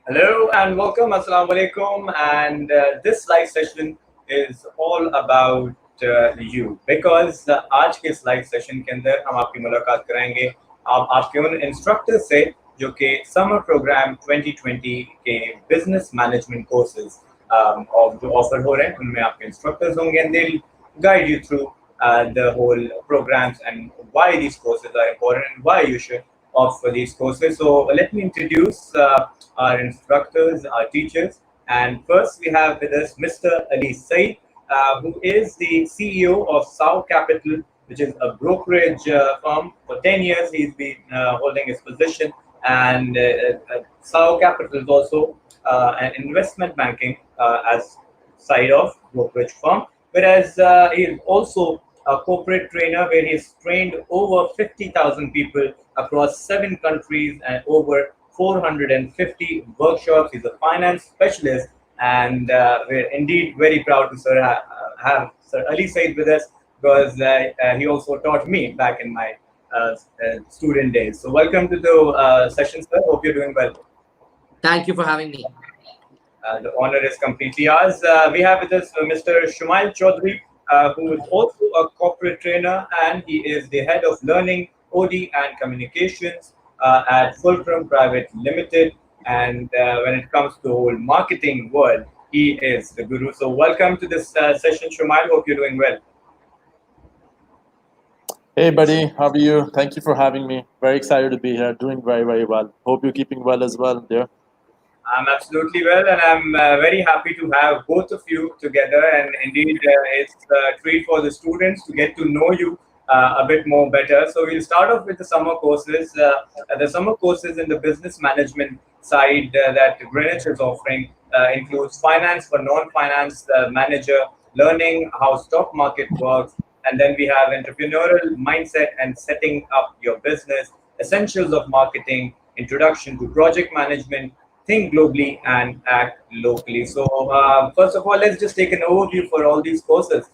Hello and welcome. Assalamu alaikum. And this live session is all about you because आज के इस live session के अंदर हम आपकी मुलाकात कराएंगे आप आपके उन instructors से जो कि summer program 2020 के business management courses of जो offer हो रहे हैं उनमें आपके instructors होंगे and they'll guide you through the whole programs and why these courses are important and why you should opt for these courses. So let me introduce our instructors, our teachers. And first we have with us Mr. Ali Said, who is the CEO of Sao Capital, which is a brokerage firm. For 10 years, he's been holding his position. And Sao Capital is also an investment banking as side of brokerage firm. Whereas he is also a corporate trainer where he's trained over 50,000 people across 7 countries and over 450 workshops. He's a finance specialist, and we're indeed very proud to have Sir Ali Said with us because he also taught me back in my student days. So, welcome to the session, sir. Hope you're doing well. Thank you for having me. The honor is completely ours. We have with us Mr. Shumail Chaudhary, who is also a corporate trainer, and he is the head of learning, OD, and communications at Fulcrum Private Limited. And when it comes to the whole marketing world, he is the guru. So, welcome to this session, Shumail. Hope you're doing well. Hey, buddy. How are you? Thank you for having me. Very excited to be here. Doing very, very well. Hope you're keeping well as well, dear. I'm absolutely well, and I'm very happy to have both of you together. And indeed, it's a treat for the students to get to know you a bit more better. So we'll start off with the summer courses. The summer courses in the business management side that Greenwich is offering includes finance for non-finance manager, learning how stock market works, and then we have entrepreneurial mindset and setting up your business, essentials of marketing, introduction to project management, think globally and act locally. So first of all, let's just take an overview for all these courses.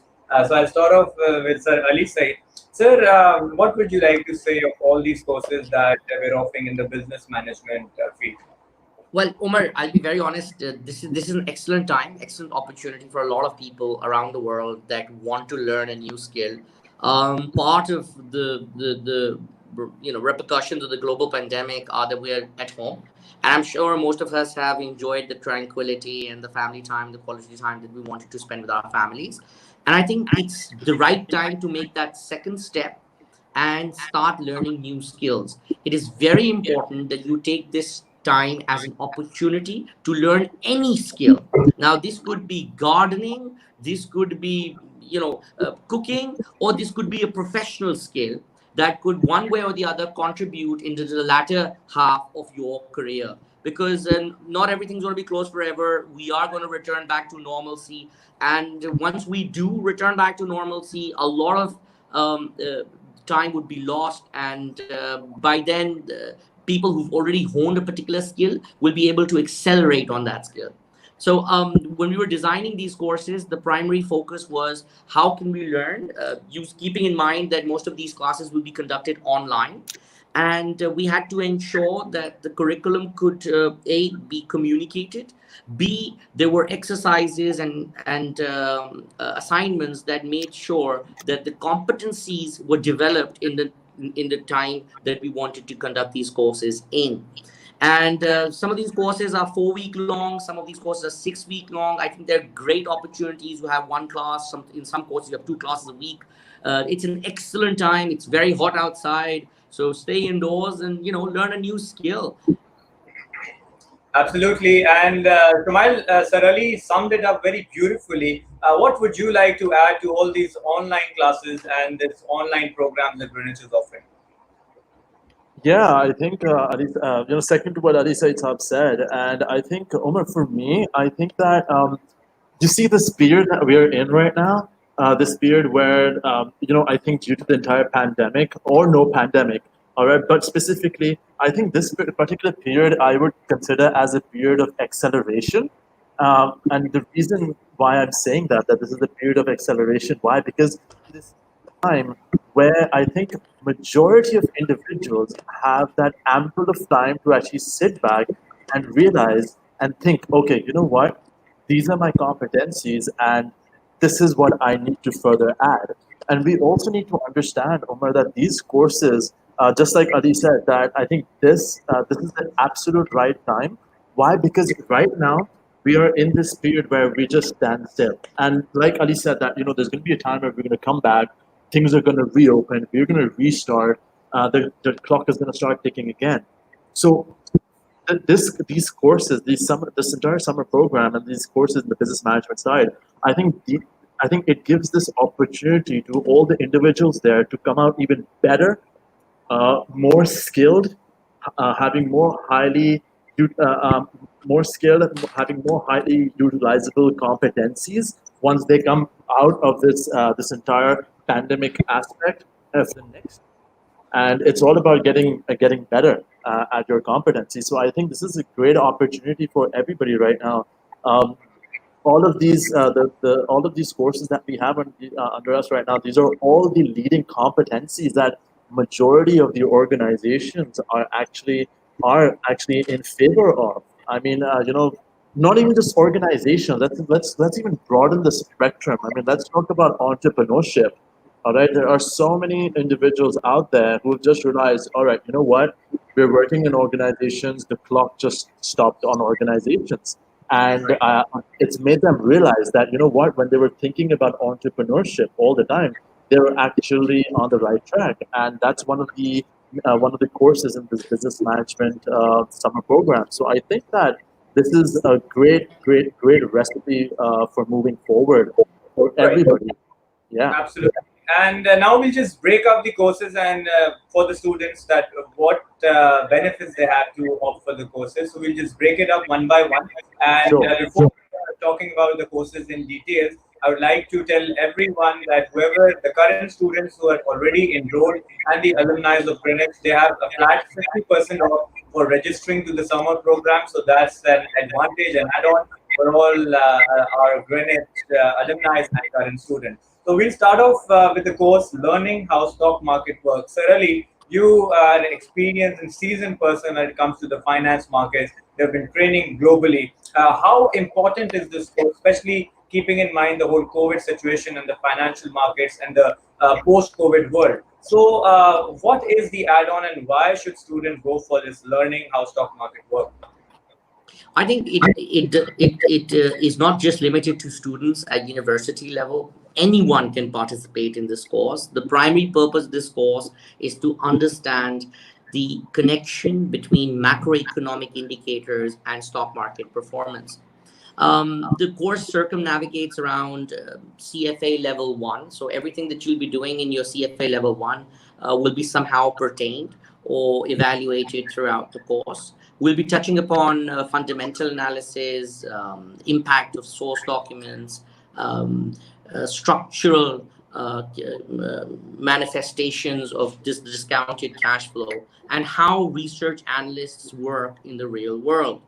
So I'll start off with Sir Ali Said. Sir, what would you like to say of all these courses that we're offering in the business management field? Well, Umar, I'll be very honest. This is an excellent time, excellent opportunity for a lot of people around the world that want to learn a new skill. Part of the repercussions of the global pandemic are that we are at home, and I'm sure most of us have enjoyed the tranquility and the family time, the quality time that we wanted to spend with our families. And I think it's the right time to make that second step and start learning new skills. It is very important that you take this time as an opportunity to learn any skill. Now, this could be gardening, this could be cooking, or this could be a professional skill that could one way or the other contribute into the latter half of your career, because not everything's going to be closed forever. We are going to return back to normalcy, and once we do return back to normalcy, a lot of time would be lost, and by then people who've already honed a particular skill will be able to accelerate on that skill. So when we were designing these courses, the primary focus was how can we learn, keeping in mind that most of these classes will be conducted online. And we had to ensure that the curriculum could, A, be communicated, B, there were exercises and assignments that made sure that the competencies were developed in the time that we wanted to conduct these courses in. And some of these courses are 4 week long. Some of these courses are 6 week long. I think they're great opportunities. You have one class. In some courses, you have 2 classes a week. It's an excellent time. It's very hot outside. So stay indoors and, learn a new skill. Absolutely. And Shumail, Sir Ali summed it up very beautifully. What would you like to add to all these online classes and this online program that Greenwich is offering? Yeah, I think second to what Ali Said said, and I think Omar, for me, I think that you see this period that we're in right now, this period where I think due to the entire pandemic or no pandemic, all right, but specifically, I think this particular period I would consider as a period of acceleration. And the reason why I'm saying that this is a period of acceleration, why? Because this time where I think majority of individuals have that ample of time to actually sit back and realize and think, okay, you know what? These are my competencies, and this is what I need to further add. And we also need to understand, Omar, that these courses, just like Ali said, that I think this is the absolute right time. Why? Because right now we are in this period where we just stand still. And like Ali said, that there's going to be a time where we're going to come back, things are going to reopen, we're going to restart, the clock is going to start ticking again. So these courses, this entire summer program, and these courses in the business management side, I think it gives this opportunity to all the individuals there to come out even better, more skilled, having more skilled, having more highly utilizable competencies once they come out of this entire pandemic aspect of the next. And it's all about getting better at your competency. So I think this is a great opportunity for everybody right now. Um, all of these all of these courses that we have under us right now, these are all the leading competencies that majority of the organizations are actually in favor of. I mean, not even just organizations. Let's even broaden the spectrum. I mean, let's talk about entrepreneurship. All right, there are so many individuals out there who have just realized, all right, you know what? We're working in organizations. The clock just stopped on organizations, and Right. it's made them realize that, you know what? When they were thinking about entrepreneurship all the time, they were actually on the right track, and that's one of the courses in this business management summer program. So I think that this is a great recipe for moving forward for Right. everybody. Yeah. Absolutely. And now we'll just break up the courses and for the students that what benefits they have to opt for the courses. So we'll just break it up one by one. And Sure. before talking about the courses in details, I would like to tell everyone that whoever the current students who are already enrolled and the alumni of Greenwich, they have a flat 50% off for registering to the summer program. So that's an advantage and add-on for all our Greenwich alumni and current students. So we'll start off with the course Learning How Stock Market Works. Sir Ali, you are an experienced and seasoned person when it comes to the finance markets. You've been training globally. How important is this course, especially keeping in mind the whole COVID situation and the financial markets and the post-COVID world? So, what is the add-on and why should students go for this Learning How Stock Market Works? I think it is not just limited to students at university level. Anyone can participate in this course. The primary purpose of this course is to understand the connection between macroeconomic indicators and stock market performance. The course circumnavigates around CFA level 1. So everything that you'll be doing in your CFA level 1 will be somehow pertained or evaluated throughout the course. We'll be touching upon fundamental analysis, impact of source documents, structural manifestations of this discounted cash flow, and how research analysts work in the real world.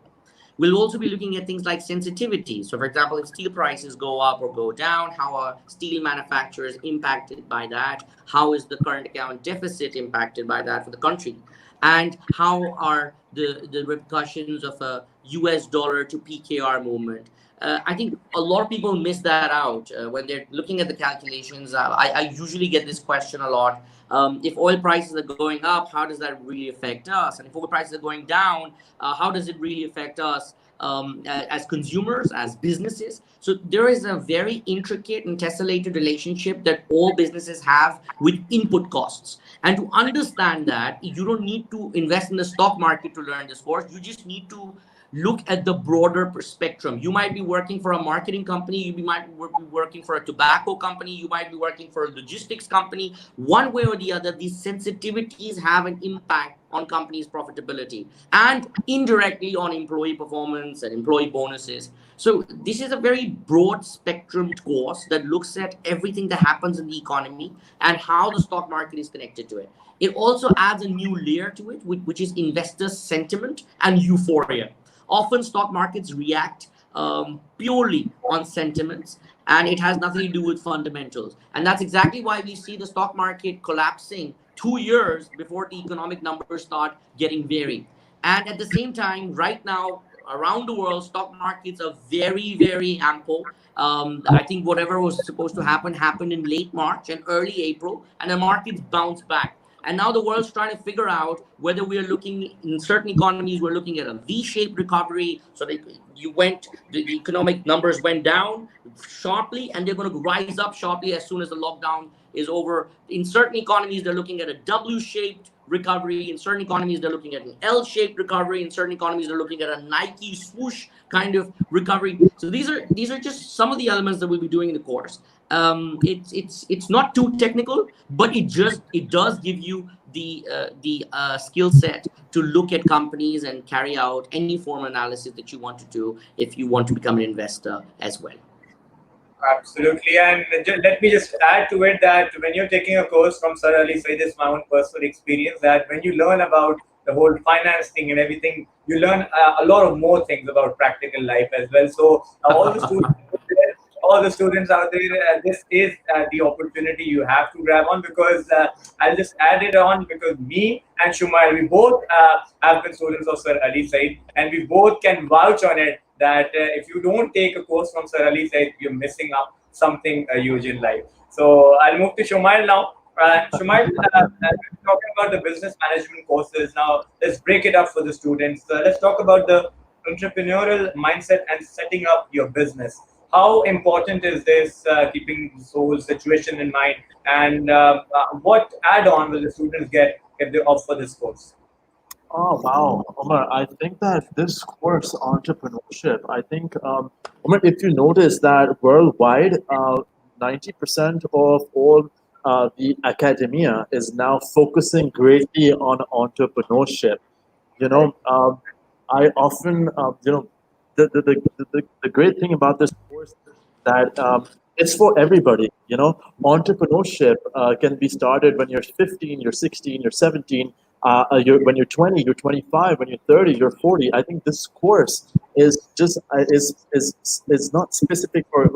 We'll also be looking at things like sensitivity. So, for example, if steel prices go up or go down, how are steel manufacturers impacted by that? How is the current account deficit impacted by that for the country? And how are the repercussions of a US dollar to PKR movement? I think a lot of people miss that out when they're looking at the calculations. I usually get this question a lot. If oil prices are going up, how does that really affect us? And if oil prices are going down, how does it really affect us as consumers, as businesses? So there is a very intricate and tessellated relationship that all businesses have with input costs. And to understand that, you don't need to invest in the stock market to learn this course. You just need to look at the broader spectrum. You might be working for a marketing company, might be working for a tobacco company, you might be working for a logistics company. One way or the other, these sensitivities have an impact on companies' profitability and indirectly on employee performance and employee bonuses. So this is a very broad spectrum course that looks at everything that happens in the economy and how the stock market is connected to it. It also adds a new layer to it, which is investor sentiment and euphoria. Often stock markets react purely on sentiments, and it has nothing to do with fundamentals. And that's exactly why we see the stock market collapsing 2 years before the economic numbers start getting varied. And at the same time, right now, around the world, stock markets are very, very ample. I think whatever was supposed to happen happened in late March and early April, and the markets bounced back. And now the world's trying to figure out whether we are looking in certain economies, we're looking at a V-shaped recovery. So the economic numbers went down sharply, and they're going to rise up sharply as soon as the lockdown is over. In certain economies, they're looking at a W-shaped recovery. In certain economies, they're looking at an L-shaped recovery. In certain economies, they're looking at a Nike swoosh kind of recovery. So these are just some of the elements that we'll be doing in the course. It's not too technical, but it does give you the skill set to look at companies and carry out any form of analysis that you want to do if you want to become an investor as well. Absolutely, and let me just add to it that when you're taking a course from Sir Ali Said, this is my own personal experience, that when you learn about the whole finance thing and everything, you learn a lot of more things about practical life as well. So all the students out there, this is the opportunity you have to grab on, because I'll just add it on because me and Shumail, we both have been students of Sir Ali Said, and we both can vouch on it that if you don't take a course from Sir Ali Said, you're missing up something huge in life. So I'll move to Shumail now. Shumail, talking about the business management courses now, let's break it up for the students. Let's talk about the entrepreneurial mindset and setting up your business. How important is this, keeping the whole situation in mind, and what add-on will the students get if they opt for this course? Oh wow, Omar! I think that this course, entrepreneurship. I think, Omar, if you notice that worldwide, 90% of all the academia is now focusing greatly on entrepreneurship. You know, I often, the great thing about this course is that it's for everybody. You know, entrepreneurship can be started when you're 15, you're 16, you're 17. When you're 20, you're 25. When you're 30, you're 40. I think this course is just is not specific for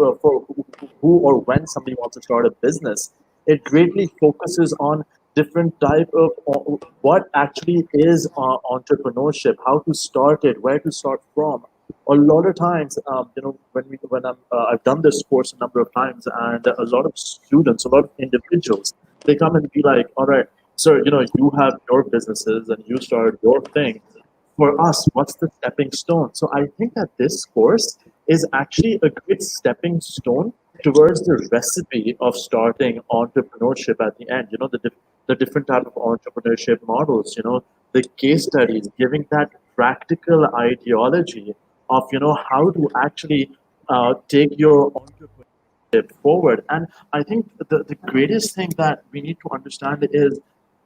who or when somebody wants to start a business. It greatly focuses on different type of what actually is entrepreneurship, how to start it, where to start from. A lot of times, I've done this course a number of times, and a lot of students, a lot of individuals, they come and be like, all right, sir, you have your businesses and you started your thing. For us, what's the stepping stone? So I think that this course is actually a great stepping stone towards the recipe of starting entrepreneurship at the end. The different type of entrepreneurship models, the case studies, giving that practical ideology of, how to actually take your entrepreneurship forward. And I think the greatest thing that we need to understand is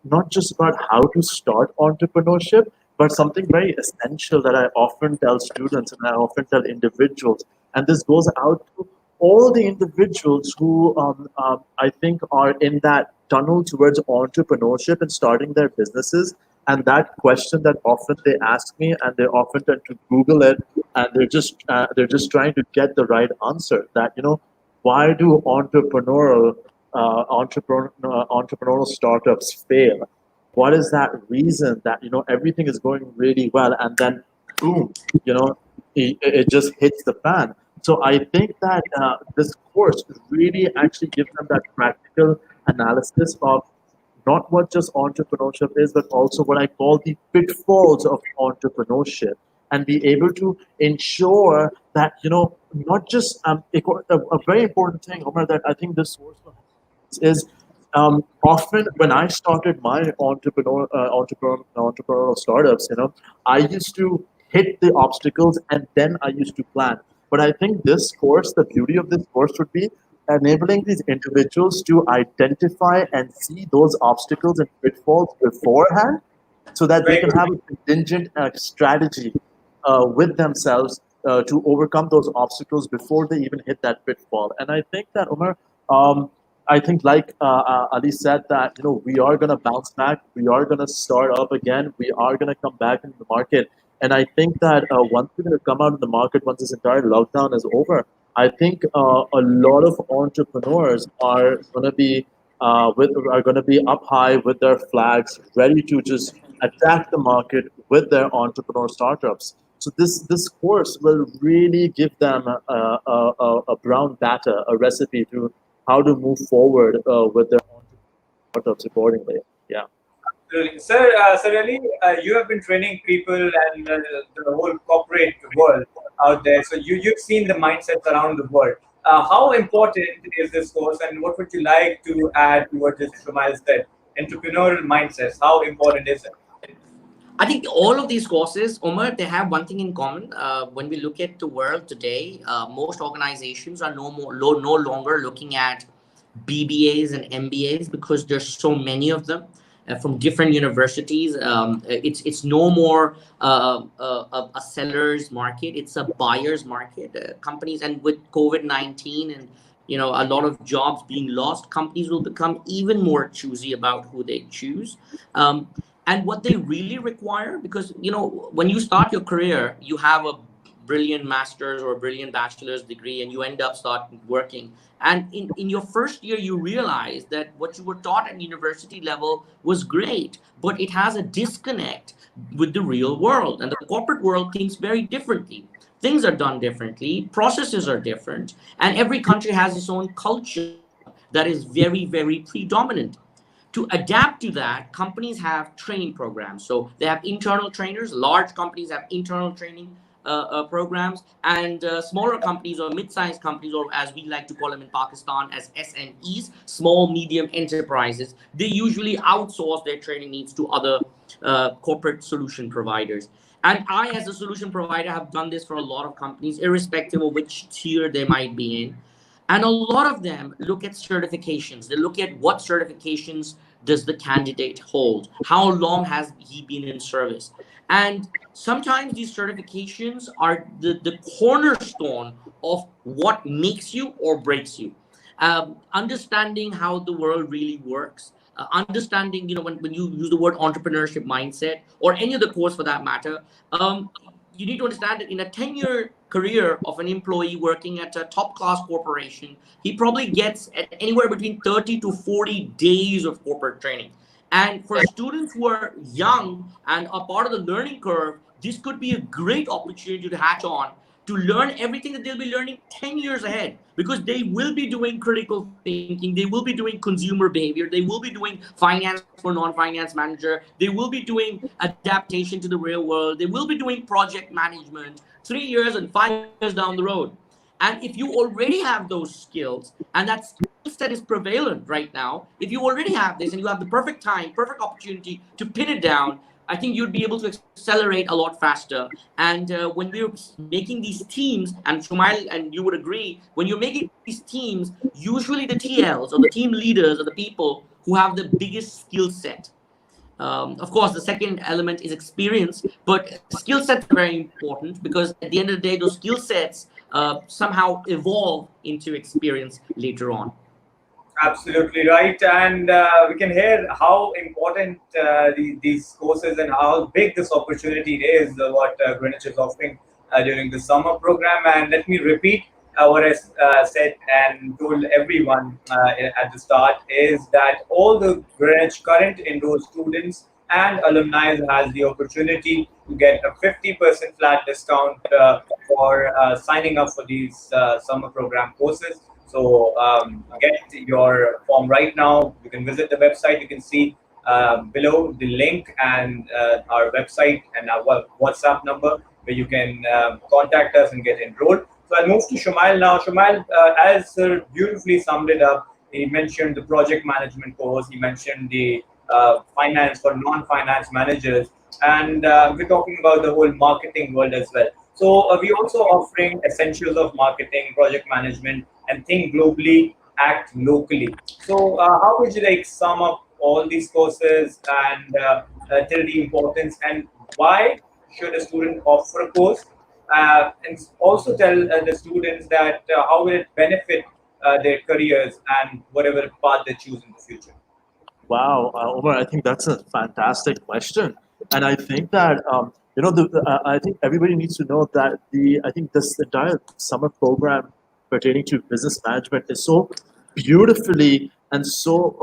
not just about how to start entrepreneurship, but something very essential that I often tell students and I often tell individuals. And this goes out to all the individuals who I think are in that tunnel towards entrepreneurship and starting their businesses. And that question that often they ask me, and they often tend to Google it, and they're just trying to get the right answer. That why do entrepreneurial startups fail? What is that reason that everything is going really well and then boom, it just hits the fan? So I think that this course really actually gives them that practical analysis of not what just entrepreneurship is, but also what I call the pitfalls of entrepreneurship, and be able to ensure that not just a very important thing, Omar, that I think this course is often when I started my entrepreneurial startups, I used to hit the obstacles and then I used to plan. But I think this course, the beauty of this course would be enabling these individuals to identify and see those obstacles and pitfalls beforehand, so that they Very can good. have a contingent strategy with themselves to overcome those obstacles before they even hit that pitfall. And I think that, Umar, I think like Ali said, that we are going to bounce back, we are going to start up again, we are going to come back into the market. And I think that once we're going to come out of the market, once this entire lockdown is over, I think a lot of entrepreneurs are going to be up high with their flags, ready to just attack the market with their entrepreneur startups. So this course will really give them a brown data, a recipe to how to move forward with their own startups accordingly. Yeah. Really. Sir Ali, you have been training people and the whole corporate world out there. So you've seen the mindsets around the world. How important is this course, and what would you like to add to what just Shumail said? Entrepreneurial mindsets. How important is it? I think all of these courses, Omar, they have one thing in common. When we look at the world today, most organizations are no longer looking at BBAs and MBAs because there's so many of them from different universities. It's no more a seller's market; it's a buyer's market. Companies, and with COVID-19 and a lot of jobs being lost, companies will become even more choosy about who they choose. And what they really require, because when you start your career, you have a brilliant master's or a brilliant bachelor's degree, and you end up starting working, and in your first year you realize that what you were taught at university level was great, but it has a disconnect with the real world, and the corporate world thinks very differently. Things are done differently, processes are different, and every country has its own culture that is very, very predominant. To adapt to that, companies have training programs. So they have internal trainers. Large companies have internal training programs, and smaller companies or mid-sized companies, or as we like to call them in Pakistan as SMEs, small medium enterprises, they usually outsource their training needs to other corporate solution providers. And I, as a solution provider, have done this for a lot of companies, irrespective of which tier they might be in. And a lot of them look at certifications. They look at what certifications does the candidate hold? How long has he been in service? And sometimes these certifications are the cornerstone of what makes you or breaks you. Understanding how the world really works, understanding, when you use the word entrepreneurship mindset or any other course for that matter, you need to understand that in a 10-year career of an employee working at a top class corporation, he probably gets anywhere between 30 to 40 days of corporate training. And for students who are young and are part of the learning curve, this could be a great opportunity to hatch on, to learn everything that they'll be learning 10 years ahead, because they will be doing critical thinking, they will be doing consumer behavior, they will be doing finance for non-finance manager, they will be doing adaptation to the real world, they will be doing project management 3 years and 5 years down the road. And if you already have those skills, and that skill set is prevalent right now, if you already have this and you have the perfect time, perfect opportunity to pin it down, I think you'd be able to accelerate a lot faster. And when we're making these teams, and Shumail, and you would agree, when you're making these teams, usually the TLs or the team leaders are the people who have the biggest skill set. Of course, the second element is experience, but skill sets are very important, because at the end of the day, those skill sets somehow evolve into experience later on. Absolutely right, and we can hear how important these courses and how big this opportunity is. What Greenwich is offering during the summer program. And let me repeat what I said and told everyone at the start, is that all the Greenwich current enrolled students and alumni has the opportunity to get a 50% flat discount for signing up for these summer program courses. So get your form right now. You can visit the website. You can see below the link and our website and our WhatsApp number, where you can contact us and get enrolled. So I'll move to Shumail now. Shumail, as Sir beautifully summed it up, he mentioned the project management course. He mentioned the finance for non-finance managers, and we're talking about the whole marketing world as well. So we're also offering essentials of marketing, project management, and think globally, act locally. So how would you like sum up all these courses and tell the importance, and why should a student opt for a course? And also tell the students that how will it benefit their careers and whatever path they choose in the future. Wow, Omar, I think that's a fantastic question, and I think that I think everybody needs to know that I think this entire summer program pertaining to business management is so beautifully and so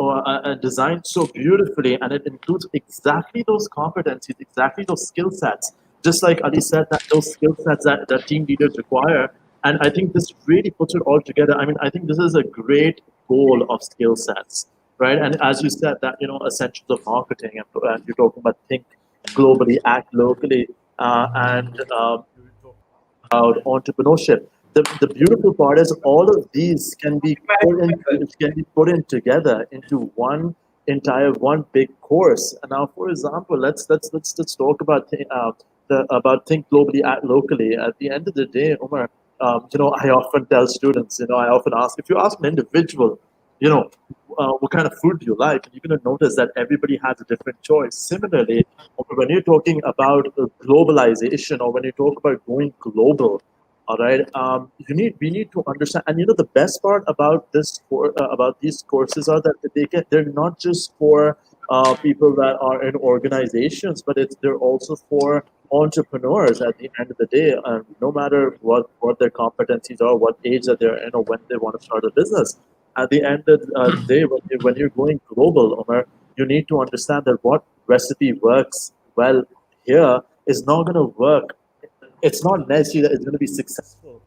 designed so beautifully, and it includes exactly those competencies, exactly those skill sets just like Ali said, that those skill sets that team leaders require. And I think this really puts it all together. I mean, I think this is a great goal of skill sets, right? And as you said, that essentials of marketing, and you're talking about think globally, act locally, and about entrepreneurship. The beautiful part is all of these can be put in together into one big course. And now, for example, let's talk about about think globally, act locally. At the end of the day, Omar, I often tell students, I often ask, if you ask an individual, you know, what kind of food do you like? And you're going to notice that everybody has a different choice. Similarly, when you're talking about globalization, or when you talk about going global, all right, we need to understand. And the best part about about these courses are that they're not just for people that are in organizations, but they're also for entrepreneurs at the end of the day. No matter what their competencies are, what age that they're in, or when they want to start a business, at the end of the day, when you're going global, Omar, you need to understand that what recipe works well here is not going to work. It's not necessary that it's going to be successful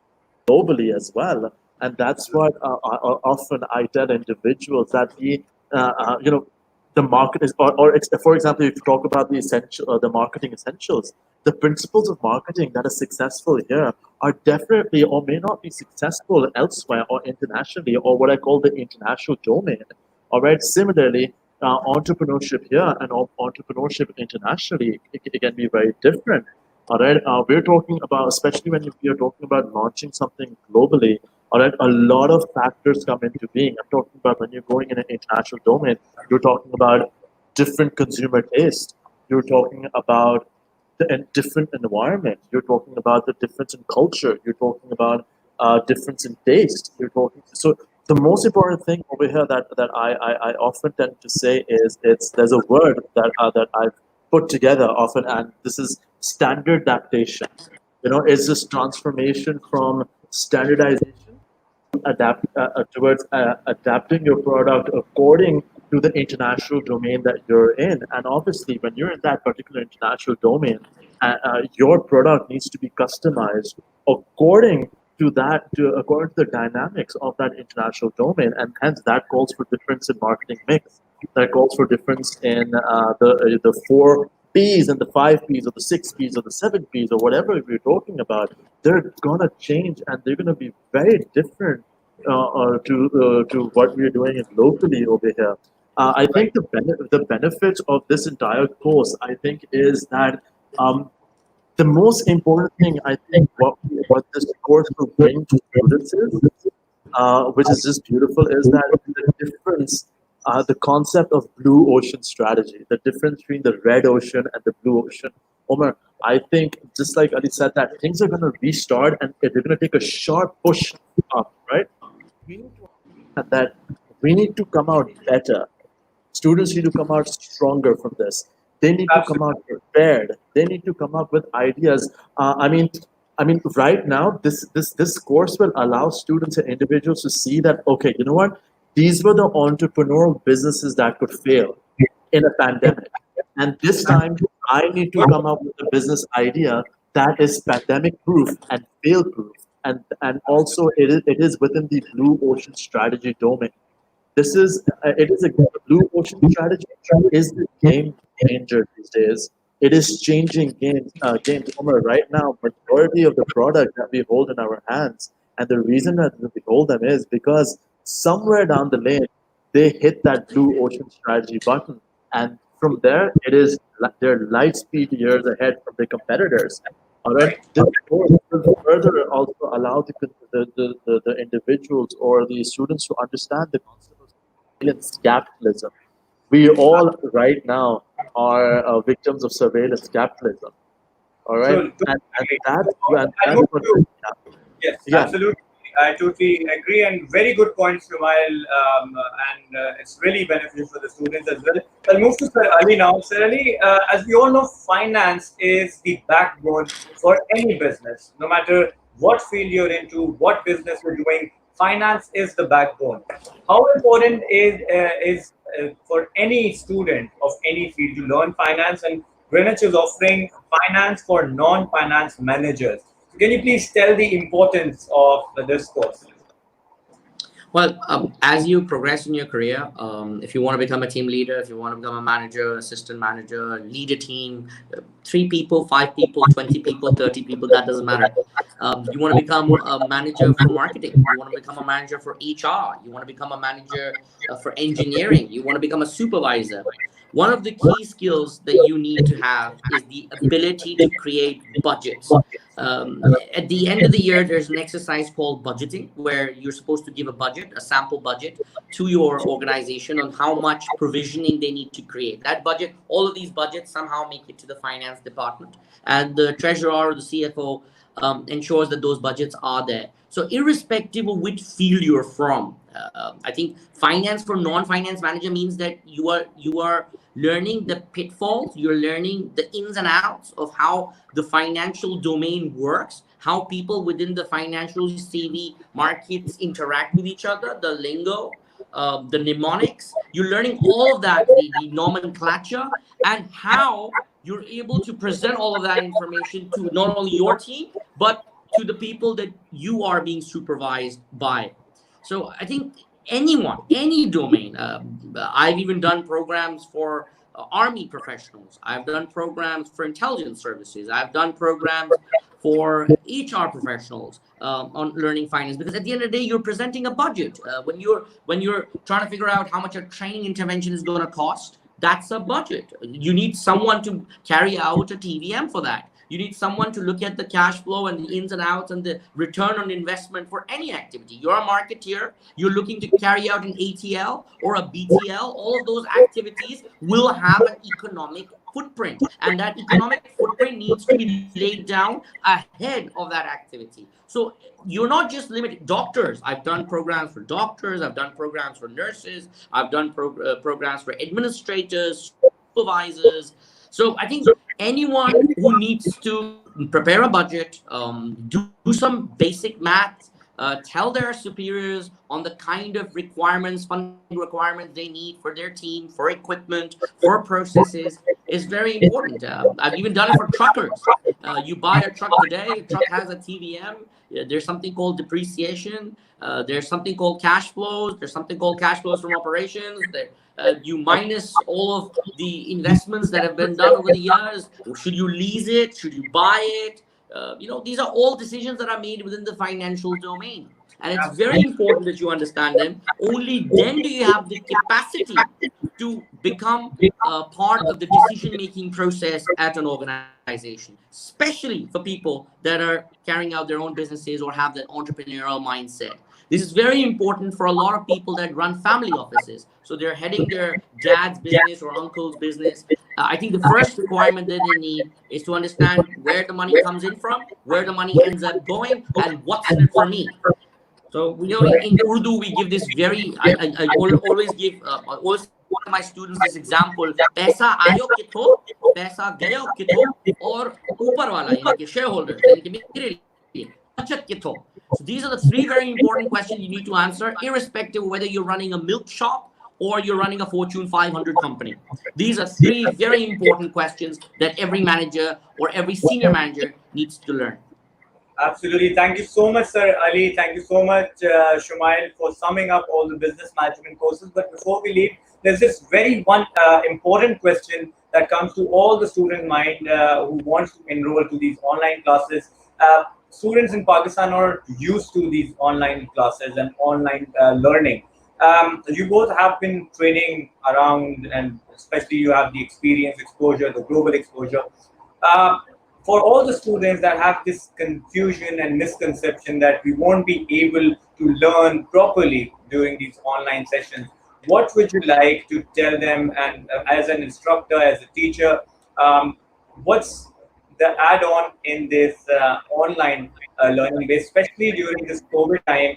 globally as well. And that's what often I tell individuals, that the market is, for example, if you talk about the marketing essentials, the principles of marketing that are successful here are definitely or may not be successful elsewhere or internationally, or what I call the international domain. All right. Similarly, entrepreneurship here and entrepreneurship internationally, it can be very different. All right. We're talking about, especially when we are talking about launching something globally. All right. A lot of factors come into being. I'm talking about when you're going in an international domain, you're talking about different consumer taste. You're talking about the different environment. You're talking about the difference in culture. You're talking about difference in taste. So the most important thing over here that I often tend to say is there's a word that I've put together often, and this is standard adaptation. It's this transformation from standardization towards adapting your product according to the international domain that you're in. And obviously, when you're in that particular international domain, your product needs to be customized according according to the dynamics of that international domain, and hence that calls for difference in marketing mix. That calls for difference in the four P's and the five P's or the six P's or the seven P's or whatever we're talking about. They're gonna change, and they're gonna be very different to what we're doing it locally over here. I Right. think the benefits of this entire course, I think, is that the most important thing, I think, what this course will bring to students is, which is just beautiful, is that the difference, the concept of blue ocean strategy, the difference between the red ocean and the blue ocean. Omar, I think, just like Ali said, that things are going to restart and they're going to take a sharp push up, right? We need to understand that we need to come out better. Students need to come out stronger from this. They need to come Absolutely. out prepared. They need to come up with ideas. I mean, right now, this course will allow students and individuals to see that, okay, you know what? These were the entrepreneurial businesses that could fail in a pandemic, and this time I need to come up with a business idea that is pandemic proof and fail proof, and also it is within the blue ocean strategy domain. It is a blue ocean strategy is the game changer these days. It is changing games. Omar, right now, majority of the product that we hold in our hands, and the reason that we hold them is because somewhere down the lane they hit that blue ocean strategy button, and from there they're light speed years ahead from their competitors. All right. Right. This course will further also allow the individuals or the students to understand the concept of surveillance capitalism. We all right now are victims of surveillance capitalism. All right, So, and totally. I'll that's move what. to Yes, Yeah, absolutely. I totally agree, and very good points, Sumail, and it's really beneficial for the students as well. I'll move to Sir Ali now. Sir Ali, as we all know, finance is the backbone for any business. No matter what field you're into, what business you're doing, finance is the backbone. How important is for any student of any field to learn finance, and Greenwich is offering finance for non-finance managers. So can you please tell the importance of this course? Well, as you progress in your career, if you want to become a team leader, if you want to become a manager, assistant manager, lead a team, 3 people, 5 people, 20 people, 30 people, that doesn't matter. You want to become a manager for marketing. You want to become a manager for HR. You want to become a manager for engineering. You want to become a supervisor. One of the key skills that you need to have is the ability to create budgets. At the end of the year, there's an exercise called budgeting, where you're supposed to give a budget, a sample budget, to your organization on how much provisioning they need to create. That budget, all of these budgets somehow make it to the finance department, and the treasurer or the CFO ensures that those budgets are there. So irrespective of which field you're from, I think finance for non-finance manager means that you are learning the pitfalls, you're learning the ins and outs of how the financial domain works, how people within the financial savvy markets interact with each other, the lingo, the mnemonics. You're learning all of that, the nomenclature, and how you're able to present all of that information to not only your team, but to the people that you are being supervised by. So I think anyone, any domain. I've even done programs for army professionals. I've done programs for intelligence services. I've done programs for HR professionals on learning finance, because at the end of the day, you're presenting a budget. When you're trying to figure out how much a training intervention is going to cost, that's a budget. You need someone to carry out a TVM for that. You need someone to look at the cash flow and the ins and outs and the return on investment for any activity. You're a marketeer, you're looking to carry out an ATL or a BTL. All of those activities will have an economic footprint, and that economic footprint needs to be laid down ahead of that activity. So you're not just limited. Doctors, I've done programs for doctors, I've done programs for nurses, I've done programs for administrators, supervisors. So I think anyone who needs to prepare a budget, do some basic math, tell their superiors on the kind of requirements, funding requirements they need for their team, for equipment, for processes, is very important. I've even done it for truckers. You buy a truck today, a truck has a TVM. There's something called depreciation. There's something called cash flows. There's something called cash flows from operations. You minus all of the investments that have been done over the years. Should you lease it? Should you buy it? These are all decisions that are made within the financial domain. And it's very important that you understand them. Only then do you have the capacity to become part of the decision-making process at an organization, especially for people that are carrying out their own businesses or have that entrepreneurial mindset. This is very important for a lot of people that run family offices. So they're heading their dad's business or uncle's business. I think the first requirement that they need is to understand where the money comes in from, where the money ends up going, and what's in it for me. So in Urdu, we give this I always give always one of my students this example: "Paisa aayo kitho, paisa gayo kitho, aur upar wala yani ki shareholder yani ki mere liye bachat kitho." So these are the 3 very important questions you need to answer, irrespective of whether you're running a milk shop or you're running a Fortune 500 company. These are 3 very important questions that every manager or every senior manager needs to learn. Absolutely. Thank you so much, Sir Ali. Thank you so much, Shumail, for summing up all the business management courses. But before we leave, there's this very one important question that comes to all the student mind who wants to enroll to these online classes. Students in Pakistan are used to these online classes and online learning. You both have been training around, and especially you have the experience, exposure, the global exposure. For all the students that have this confusion and misconception that we won't be able to learn properly during these online sessions, what would you like to tell them? And as an instructor, as a teacher, what's the add-on in this online learning, especially during this COVID time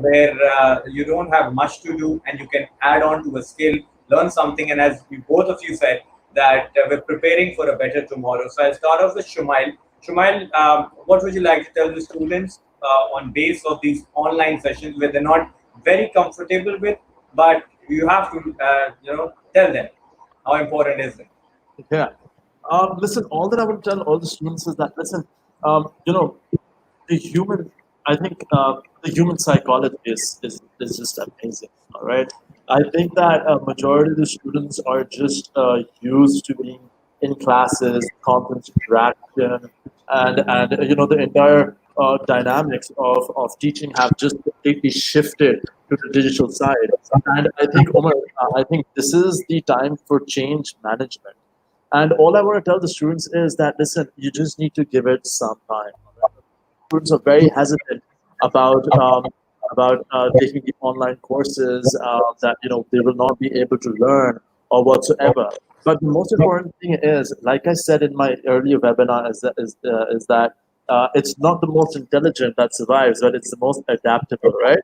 where you don't have much to do and you can add on to a skill, learn something, and as both of you said, that we're preparing for a better tomorrow. So I'll start off with Shumail. Shumail, what would you like to tell the students on base of these online sessions where they're not very comfortable with, but you have to tell them how important is it? Yeah. Listen, all that I would tell all the students is that listen, you know, the human, I think the human psychology is just amazing. All right. I think that a majority of the students are just used to being in classes, constant interaction, and the entire dynamics of teaching have just completely shifted to the digital side. And I think, Omar, I think this is the time for change management. And all I want to tell the students is that listen, you just need to give it some time. Students are very hesitant about taking the online courses that they will not be able to learn or whatsoever. But the most important thing is, like I said in my earlier webinar, is that it's not the most intelligent that survives, but it's the most adaptable, right?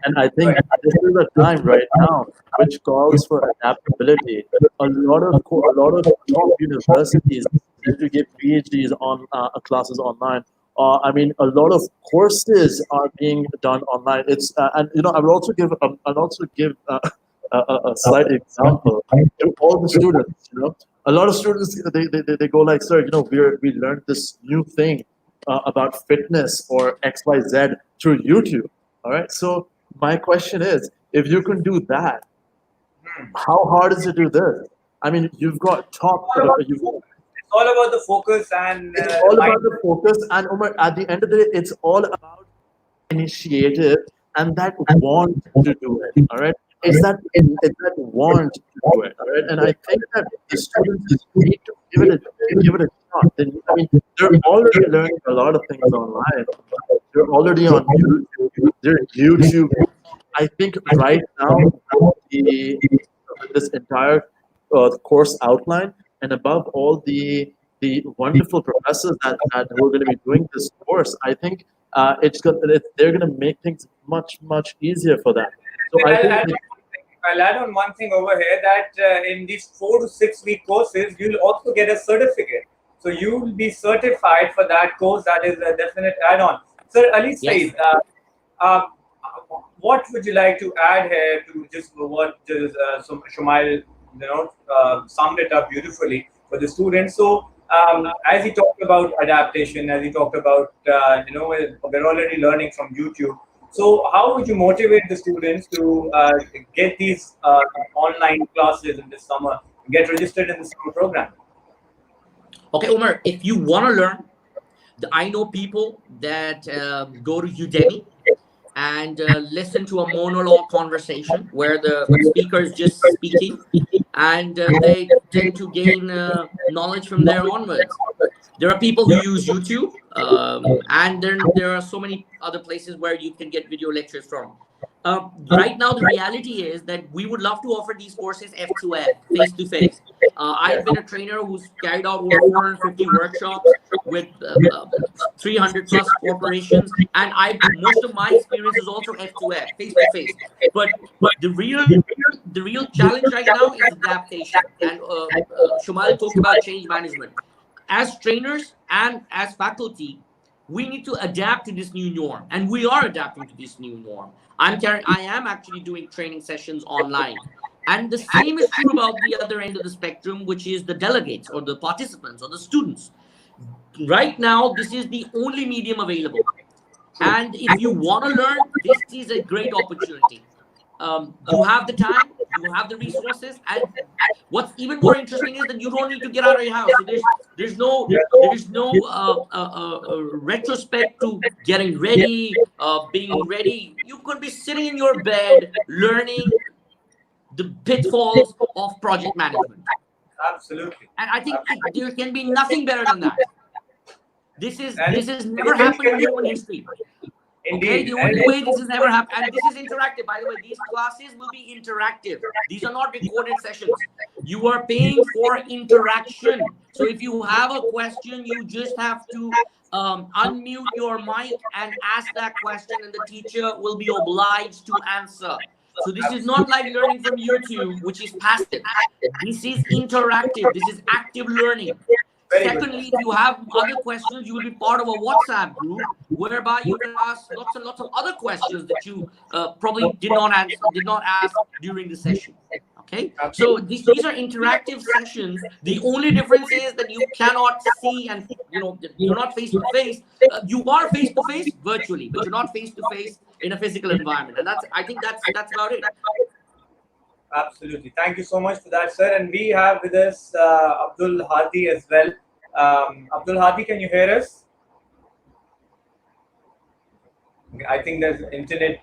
And I think Right. this is a time right now which calls for adaptability. A lot of top universities used to give PhDs on classes online. I mean, a lot of courses are being done online. And I will also give a slight example to all the students. A lot of students they go like, sir, we learned this new thing about fitness or XYZ through YouTube. All right. So my question is, if you can do that, Hmm. how hard is it to do this? I mean, you've got top, All about you've It's all about the focus and it's all mind. about the focus, and Umar, at the end of the day, it's all about initiative and that want to do it. All right, it's that want to do it. All right, and I think that the students need to give it a shot. I mean, they're already learning a lot of things online. They're already on YouTube. They're YouTube. I think right now the this entire course outline, and above all the wonderful professors that who are going to be doing this course, I think they're going to make things much easier for them. So Then I think that, I'll add on one thing over here that in these 4 to 6 week courses, you'll also get a certificate. So you'll be certified for that course. That is a definite add-on. Sir Ali Yes. Said, uh, what would you like to add here to just what just Shumail summed it up beautifully for the students. So as he talked about adaptation, as he talked about we're already learning from YouTube. So how would you motivate the students to get these online classes in this summer, get registered in the summer program? Okay, Umar, if you want to learn, I know people that go to Udemy and listen to a monologue conversation where the speaker is just speaking, and they tend to gain knowledge from there onwards. There are people who use YouTube, and then there are so many other places where you can get video lectures from. Right now, the reality is that we would love to offer these courses F2F, face to face. I've been a trainer who's carried out over 450 workshops with 300 plus corporations, and most of my experience is also F2F, face to face. But the real challenge right now is adaptation, and Shumail talked about change management. As trainers and as faculty, we need to adapt to this new norm, and we are adapting to this new norm. I am actually doing training sessions online, and the same is true about the other end of the spectrum, which is the delegates or the participants or the students. Right now, this is the only medium available, and if you want to learn, this is a great opportunity. You have the time, you have the resources, and what's even more interesting is that you don't need to get out of your house. So there's no retrospect to getting ready, being ready. You could be sitting in your bed learning the pitfalls of project management, Absolutely. and I think there can be nothing better than that. This is And this has never happened in human history. Okay, indeed. the only way this has ever happened, and this is interactive, by the way, these classes will be interactive. These are not recorded sessions. You are paying for interaction. So if you have a question, you just have to unmute your mic and ask that question, and the teacher will be obliged to answer. So this is not like learning from YouTube, which is passive. This is interactive. This is active learning. Very good. Secondly, if you have other questions, you will be part of a WhatsApp group whereby you can ask lots and lots of other questions that you probably did not ask during the session. Okay, so these are interactive sessions. The only difference is that you cannot see, and you're not face to face. You are face to face virtually, but you're not face to face in a physical environment. And I think that's about it. Absolutely. Thank you so much for that, sir. And we have with us Abdul Hadi as well. Abdul Hadi, can you hear us? I think there's internet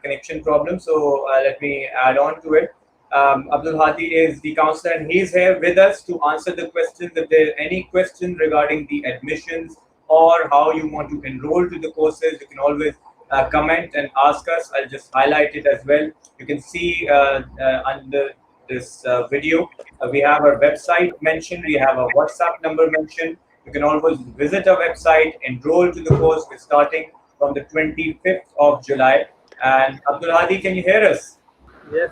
connection problem, so let me add on to it. Abdul Hadi is the counselor, and he's here with us to answer the questions. If there's any question regarding the admissions or how you want to enroll to the courses, you can always comment and ask us. I'll just highlight it as well. You can see under this video, we have our website mentioned, we have a WhatsApp number mentioned. You can always visit our website, enroll to the course. We're starting from the 25th of July. And Abdul Hadi, can you hear us? Yes.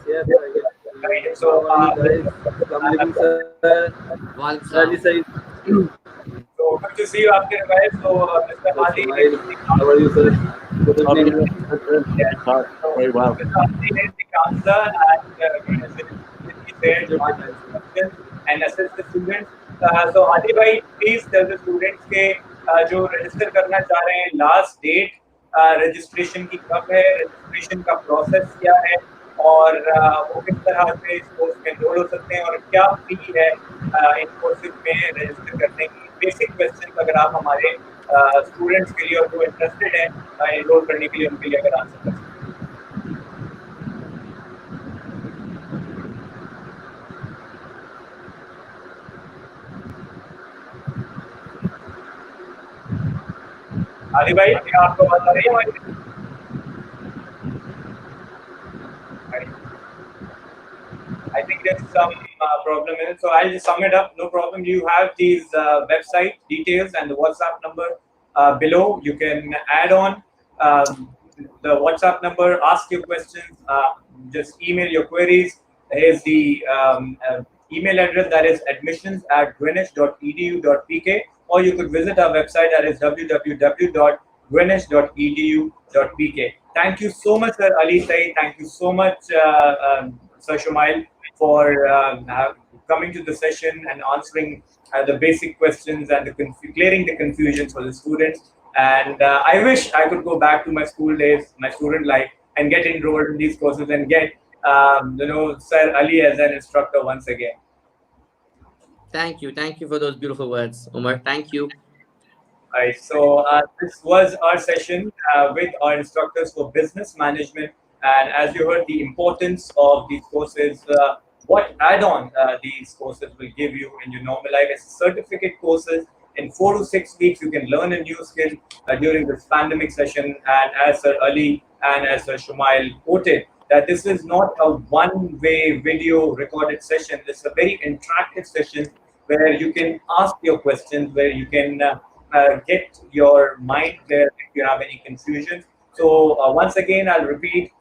Right. So, so good to see you after a while. So, Mr. Hadi, how are you, sir? Good evening. Very well. Mr. Hadi is the counselor and assist the students. So, Hadi bhai, please tell the students के जो register करना चाह रहे हैं, last date registration की कब है, registration का process क्या है, और वो किस तरह से इस कोर्स में एनरोल हो सकते हैं और क्या फी है इन कोर्सेज में रजिस्टर करने की. बेसिक क्वेश्चन अगर आप हमारे स्टूडेंट्स के लिए और जो इंटरेस्टेड हैं एनरोल करने के लिए उनके लिए अगर आंसर कर सकते हैं. आदि भाई क्या आपको बता रही है? I think there's some problem in it. So I'll just sum it up. No problem. You have these website details and the WhatsApp number below. You can add on the WhatsApp number, ask your questions, just email your queries. Here's the email address, that is admissions@greenwich.edu.pk, or you could visit our website, that is www.greenwich.edu.pk. Thank you so much, Sir Ali Saeed. Thank you so much, Sir Shumail, for coming to the session and answering the basic questions and clearing the confusions for the students. And I wish I could go back to my school days, my student life, and get enrolled in these courses and get Sir Ali as an instructor once again. Thank you for those beautiful words, Umar. Thank you. All right, so this was our session with our instructors for business management. And as you heard, the importance of these courses, what add-on these courses will give you in your normal life. As certificate courses, in 4 to 6 weeks, you can learn a new skill during this pandemic session. And as Sir Ali and as Sir Shumail quoted, that this is not a one-way video recorded session. This is a very interactive session where you can ask your questions, where you can get your mind there if you have any confusion. So once again, I'll repeat,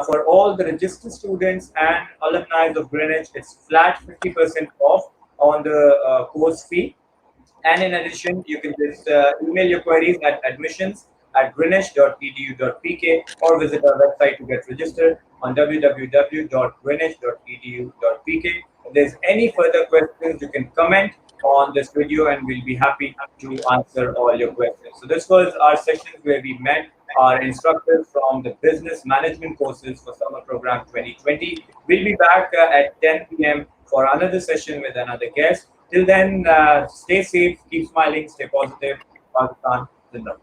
for all the registered students and alumni of Greenwich, it's flat 50% off on the course fee. And in addition, you can just email your queries at admissions@greenwich.edu.pk or visit our website to get registered on www.greenwich.edu.pk. If there's any further questions, you can comment on this video and we'll be happy to answer all your questions. So this was our session where we met our instructors from the business management courses for summer program 2020. We'll be back at 10 p.m. for another session with another guest. Till then, stay safe, keep smiling, stay positive. Pakistan Zindabad.